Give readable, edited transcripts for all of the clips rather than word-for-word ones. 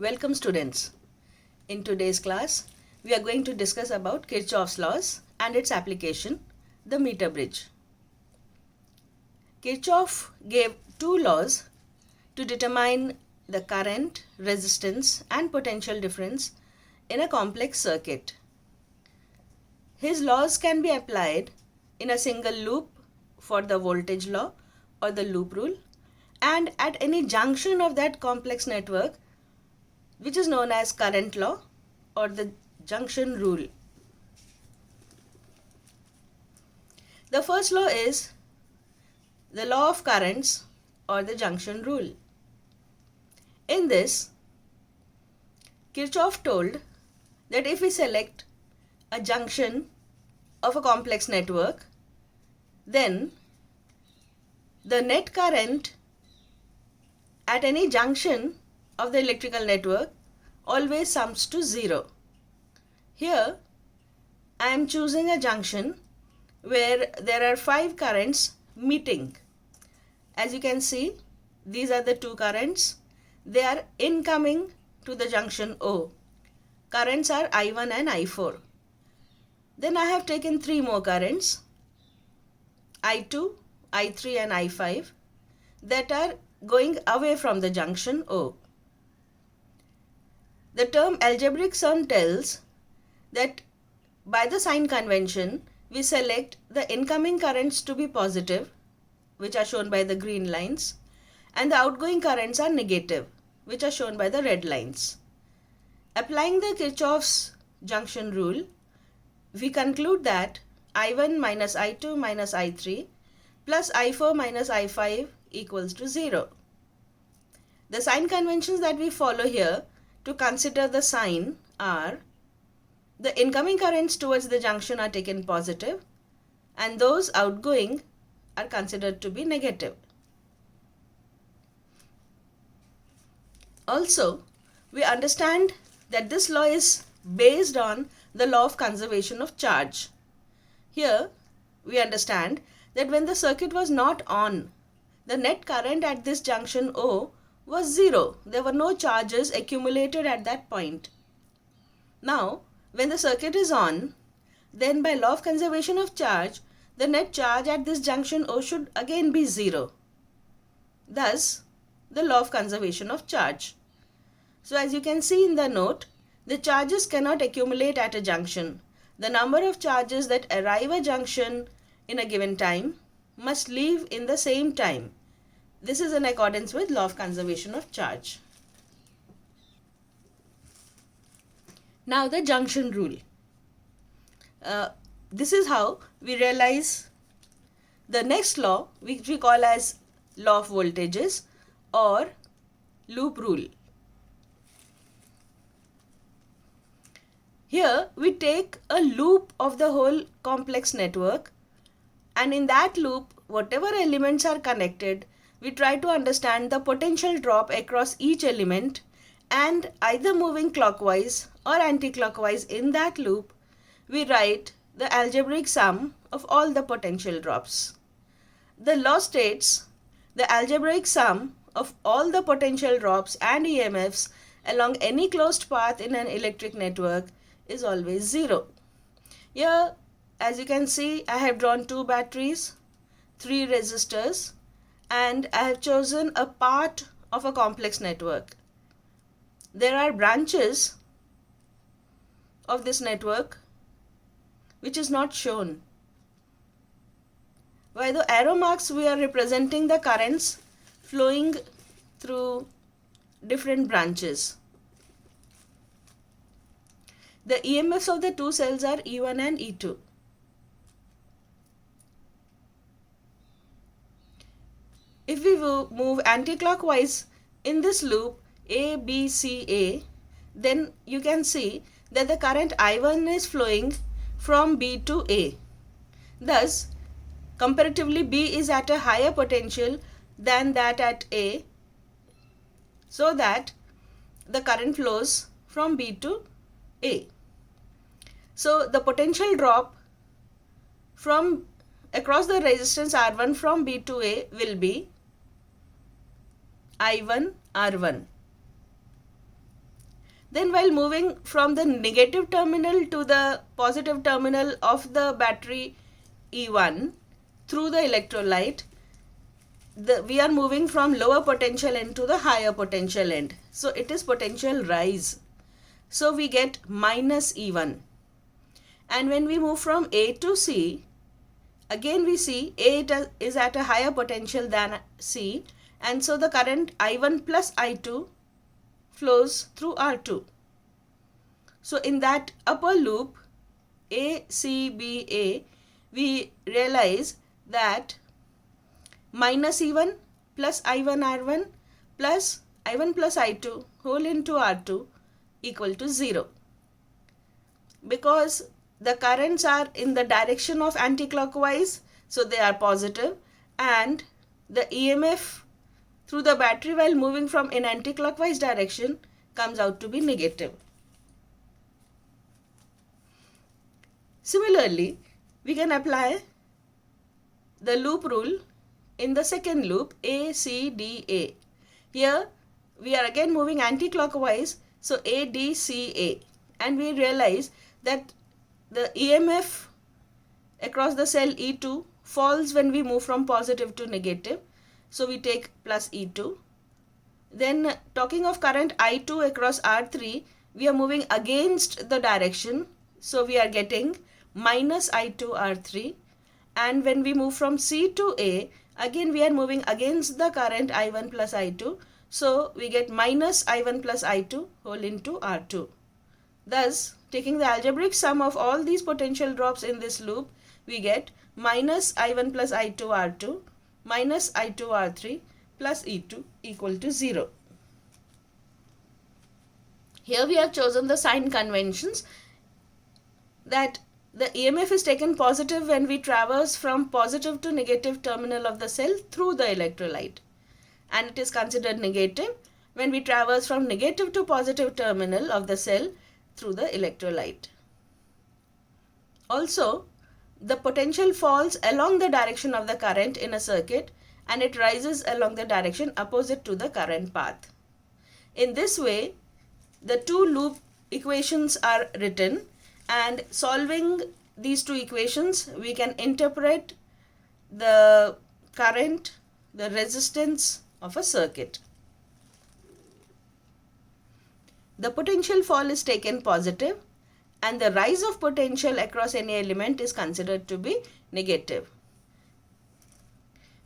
Welcome students. In today's class, we are going to discuss about Kirchhoff's laws and its application, the meter bridge. Kirchhoff gave two laws to determine the current, resistance and potential difference in a complex circuit. His laws can be applied in a single loop for the voltage law or the loop rule and at any junction of that complex network, which is known as current law or the junction rule. The first law is the law of currents or the junction rule. In this, Kirchhoff told that if we select a junction of a complex network, then the net current at any junction of the electrical network always sums to 0. Here, I am choosing a junction where there are 5 currents meeting. As you can see, these are the two currents. They are incoming to the junction O. Currents are I1 and I4. Then I have taken 3 more currents, I2, I3 and I5, that are going away from the junction O. The term algebraic sum tells that by the sign convention, we select the incoming currents to be positive, which are shown by the green lines, and the outgoing currents are negative, which are shown by the red lines. Applying the Kirchhoff's junction rule, we conclude that I1 minus I2 minus I3 plus I4 minus I5 equals to 0. The sign conventions that we follow here to consider the sign are the incoming currents towards the junction are taken positive and those outgoing are considered to be negative. Also, we understand that this law is based on the law of conservation of charge. Here, we understand that when the circuit was not on, the net current at this junction O was 0. There were no charges accumulated at that point. Now, when the circuit is on, then by law of conservation of charge, the net charge at this junction O should again be 0. Thus, the law of conservation of charge. So as you can see in the note, the charges cannot accumulate at a junction. The number of charges that arrive at a junction in a given time must leave in the same time. This is in accordance with law of conservation of charge. Now the junction rule. This is how we realize the next law, which we call as law of voltages or loop rule. Here we take a loop of the whole complex network, and in that loop, whatever elements are connected, we try to understand the potential drop across each element and either moving clockwise or anti-clockwise in that loop, we write the algebraic sum of all the potential drops. The law states the algebraic sum of all the potential drops and EMFs along any closed path in an electric network is always 0. Here, as you can see, I have drawn 2 batteries, 3 resistors, and I have chosen a part of a complex network. There are branches of this network which is not shown. By the arrow marks, we are representing the currents flowing through different branches. The EMFs of the two cells are E1 and E2. If we move anti-clockwise in this loop A, B, C, A, then you can see that the current I1 is flowing from B to A. Thus, comparatively B is at a higher potential than that at A, so that the current flows from B to A. So the potential drop from across the resistance R1 from B to A will be I1 R1. Then while moving from the negative terminal to the positive terminal of the battery E1 through the electrolyte, we are moving from lower potential end to the higher potential end. So it is potential rise. So we get minus E1. And when we move from A to C, again we see A is at a higher potential than C, and so the current I1 plus I2 flows through R2. So in that upper loop A, C, B, A, we realize that minus E1 plus I1 R1 plus I1 plus I2 whole into R2 equal to 0. Because the currents are in the direction of anticlockwise, so they are positive, and the EMF through the battery while moving from in anticlockwise direction comes out to be negative. Similarly, we can apply the loop rule in the second loop A, C, D, A. Here we are again moving anticlockwise, so A, D, C, A, and we realize that the EMF across the cell E2 falls when we move from positive to negative, so we take plus E2. Then talking of current I2 across R3, we are moving against the direction, so we are getting minus I2 R3. And when we move from C to A, again we are moving against the current I1 plus I2, so we get minus I1 plus I2 whole into R2. Thus, taking the algebraic sum of all these potential drops in this loop, we get minus I1 plus I2 R2 minus I2 R3 plus E2 equal to 0. Here we have chosen the sign conventions that the EMF is taken positive when we traverse from positive to negative terminal of the cell through the electrolyte, and it is considered negative when we traverse from negative to positive terminal of the cell through the electrolyte. Also, the potential falls along the direction of the current in a circuit, and it rises along the direction opposite to the current path. In this way, the two loop equations are written, and solving these two equations, we can interpret the current, the resistance of a circuit. The potential fall is taken positive, and the rise of potential across any element is considered to be negative.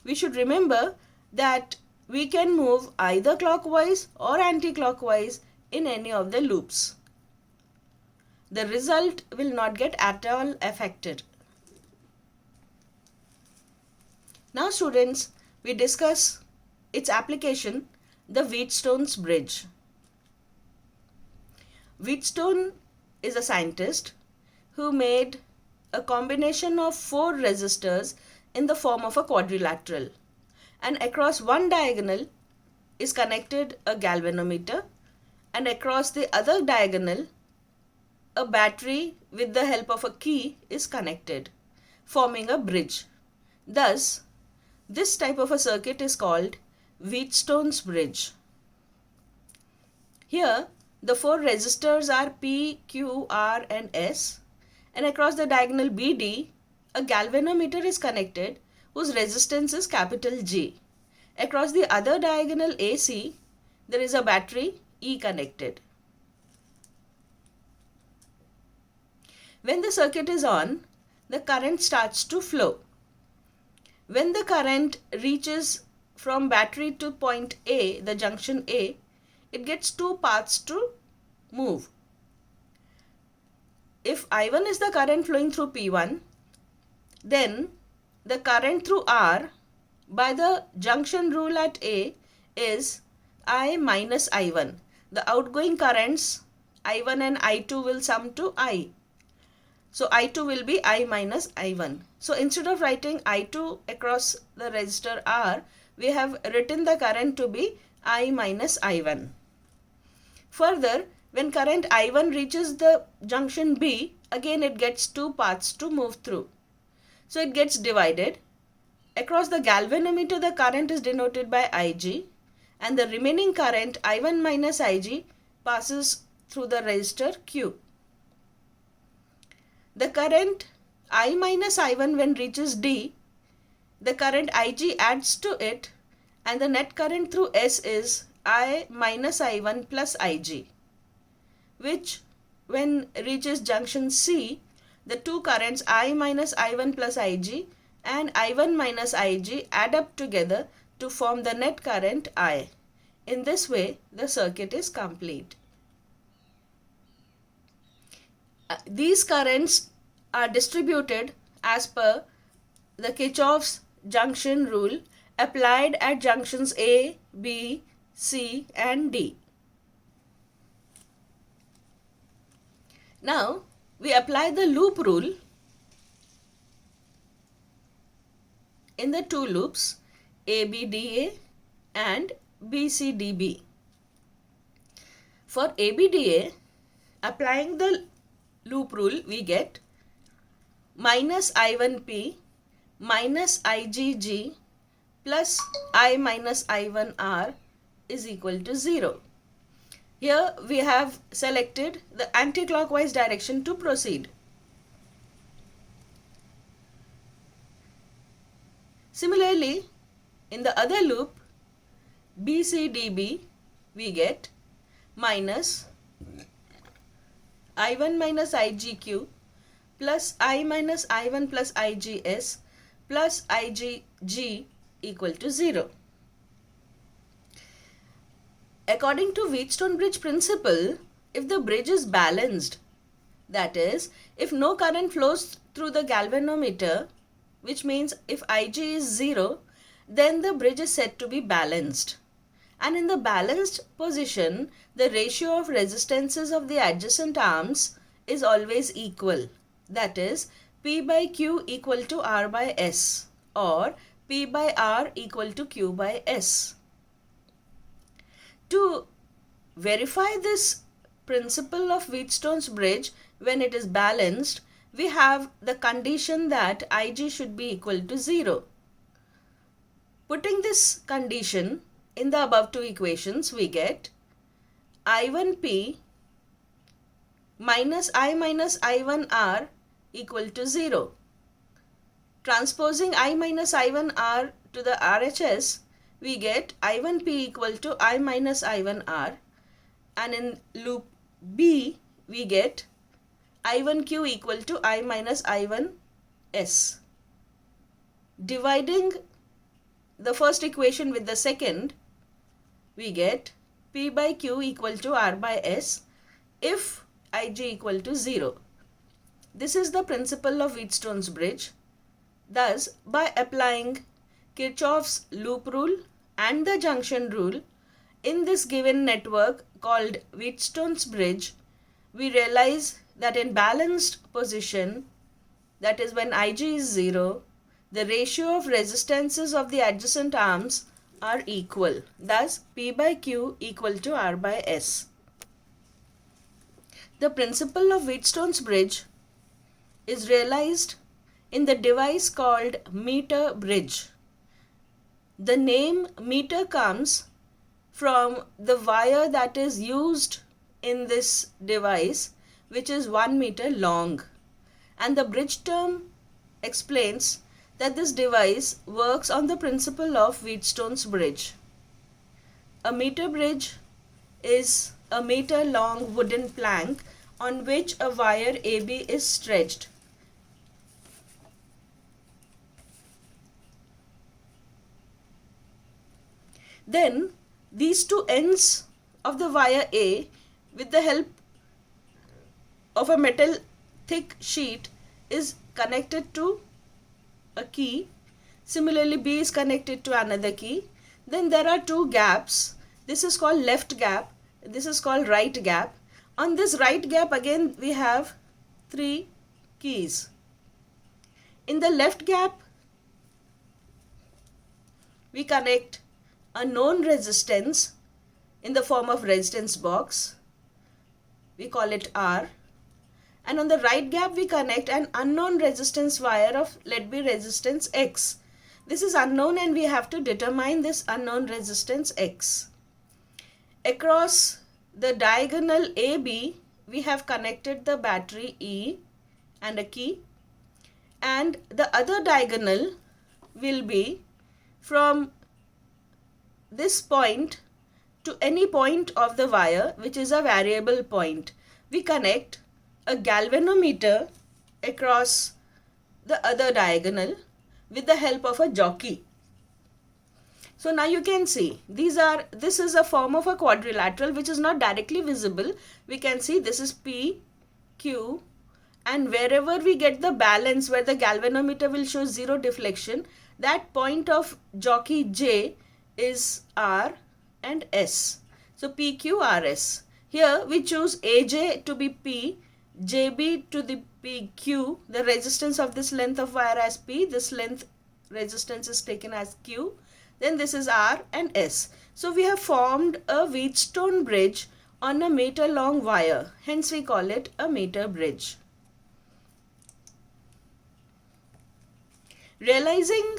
We should remember that we can move either clockwise or anti-clockwise in any of the loops. The result will not get at all affected. Now students, we discuss its application, the Wheatstone's bridge. Wheatstone is a scientist who made a combination of 4 resistors in the form of a quadrilateral, and across one diagonal is connected a galvanometer, and across the other diagonal a battery with the help of a key is connected, forming a bridge. Thus, this type of a circuit is called Wheatstone's bridge. Here, the 4 resistors are P, Q, R and S, and across the diagonal BD, a galvanometer is connected whose resistance is capital G. Across the other diagonal AC, there is a battery E connected. When the circuit is on, the current starts to flow. When the current reaches from battery to point A, the junction A, it gets 2 paths to move. If I1 is the current flowing through P1, then the current through R by the junction rule at A is I minus I1. The outgoing currents I1 and I2 will sum to I. So I2 will be I minus I1. So instead of writing I2 across the resistor R, we have written the current to be I minus I1. Further, when current I1 reaches the junction B, again it gets 2 paths to move through. So it gets divided. Across the galvanometer, the current is denoted by Ig, and the remaining current I1 minus Ig passes through the resistor Q. The current I minus I1 when reaches D, the current Ig adds to it, and the net current through S is I minus I1 plus Ig, which when reaches junction C, the two currents I minus I1 plus Ig and I1 minus Ig add up together to form the net current I. In this way, the circuit is complete. These currents are distributed as per the Kirchhoff's junction rule applied at junctions A, B, C and D. Now, we apply the loop rule in the two loops ABDA and BCDB. For ABDA, applying the loop rule, we get minus I1P minus IGG plus I minus I1R is equal to 0. Here we have selected the anti-clockwise direction to proceed. Similarly, in the other loop BCDB, we get minus I1 minus IGQ plus I minus I1 plus IGS plus IGG equal to 0. According to Wheatstone bridge principle, if the bridge is balanced, that is, if no current flows through the galvanometer, which means if Ig is 0, then the bridge is said to be balanced. And in the balanced position, the ratio of resistances of the adjacent arms is always equal. That is, P by Q equal to R by S or P by R equal to Q by S. To verify this principle of Wheatstone's bridge when it is balanced, we have the condition that Ig should be equal to 0. Putting this condition in the above two equations, we get I1P minus I minus I1R equal to 0. Transposing I minus I1R to the RHS, we get I1P equal to I minus I1R, and in loop B, we get I1Q equal to I minus I1S. Dividing the first equation with the second, we get P by Q equal to R by S if Ig equal to 0. This is the principle of Wheatstone's bridge. Thus, by applying Kirchhoff's loop rule and the junction rule in this given network called Wheatstone's bridge, we realize that in balanced position, that is when Ig is 0, the ratio of resistances of the adjacent arms are equal. Thus, P by Q equal to R by S. The principle of Wheatstone's bridge is realized in the device called meter bridge. The name meter comes from the wire that is used in this device, which is 1 meter long, and the bridge term explains that this device works on the principle of Wheatstone's bridge. A meter bridge is a meter long wooden plank on which a wire AB is stretched. Then these two ends of the wire A, with the help of a metal thick sheet, is connected to a key. Similarly, B is connected to another key. Then there are two gaps. This is called left gap. This is called right gap. On this right gap, again we have 3 keys. In the left gap, we connect a known resistance in the form of resistance box. We call it R. And on the right gap, we connect an unknown resistance wire of, let be, resistance X. This is unknown and we have to determine this unknown resistance X. Across the diagonal AB, we have connected the battery E and a key, and the other diagonal will be from this point to any point of the wire, which is a variable point. We connect a galvanometer across the other diagonal with the help of a jockey. So now you can see this is a form of a quadrilateral which is not directly visible. We can see this is P, Q, and wherever we get the balance where the galvanometer will show zero deflection, that point of jockey J is R and S. So P, Q, R, S. Here we choose AJ to be P, JB to the PQ, the resistance of this length of wire as P, this length resistance is taken as Q, then this is R and S. So we have formed a Wheatstone bridge on a meter long wire, hence we call it a meter bridge. Realizing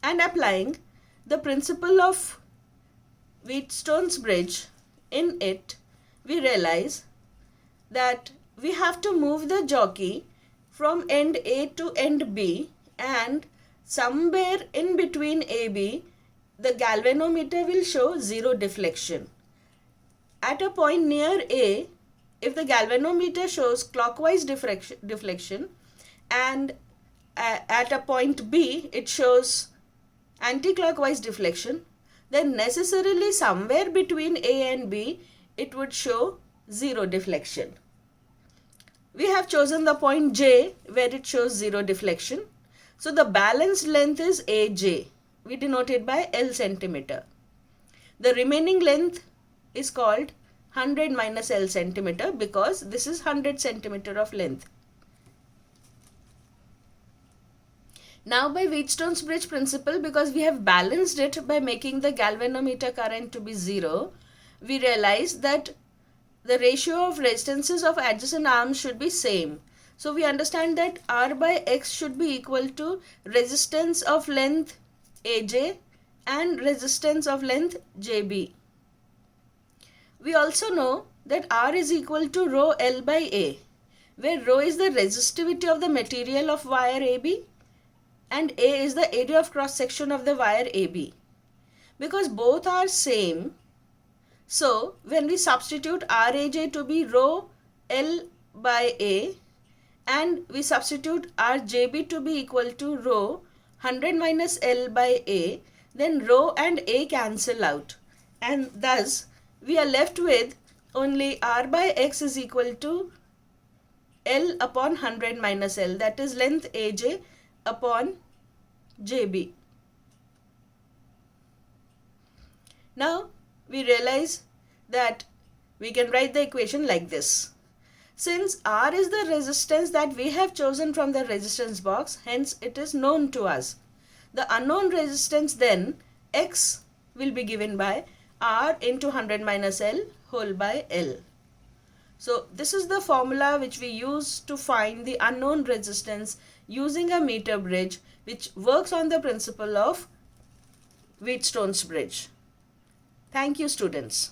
and applying the principle of Wheatstone's bridge in it, we realize that we have to move the jockey from end A to end B, and somewhere in between AB, the galvanometer will show zero deflection. At a point near A, if the galvanometer shows clockwise deflection, and at a point B, it shows anti-clockwise deflection, then necessarily somewhere between A and B, it would show zero deflection. We have chosen the point J where it shows zero deflection. So the balanced length is AJ. We denote it by L centimeter. The remaining length is called 100 minus L centimeter because this is 100 centimeter of length. Now by Wheatstone's bridge principle, because we have balanced it by making the galvanometer current to be zero, we realize that the ratio of resistances of adjacent arms should be same. So we understand that R by X should be equal to resistance of length AJ and resistance of length JB. We also know that R is equal to rho L by A, where rho is the resistivity of the material of wire AB and A is the area of cross section of the wire AB. Because both are same, so when we substitute RAJ to be rho L by A and we substitute RJB to be equal to rho 100 minus L by A, then rho and A cancel out, and thus we are left with only R by X is equal to L upon 100 minus L, that is length AJ upon JB. Now we realize that we can write the equation like this. Since R is the resistance that we have chosen from the resistance box, hence it is known to us. The unknown resistance then, X, will be given by R into 100 minus L whole by L. So this is the formula which we use to find the unknown resistance using a meter bridge, which works on the principle of Wheatstone's bridge. Thank you, students.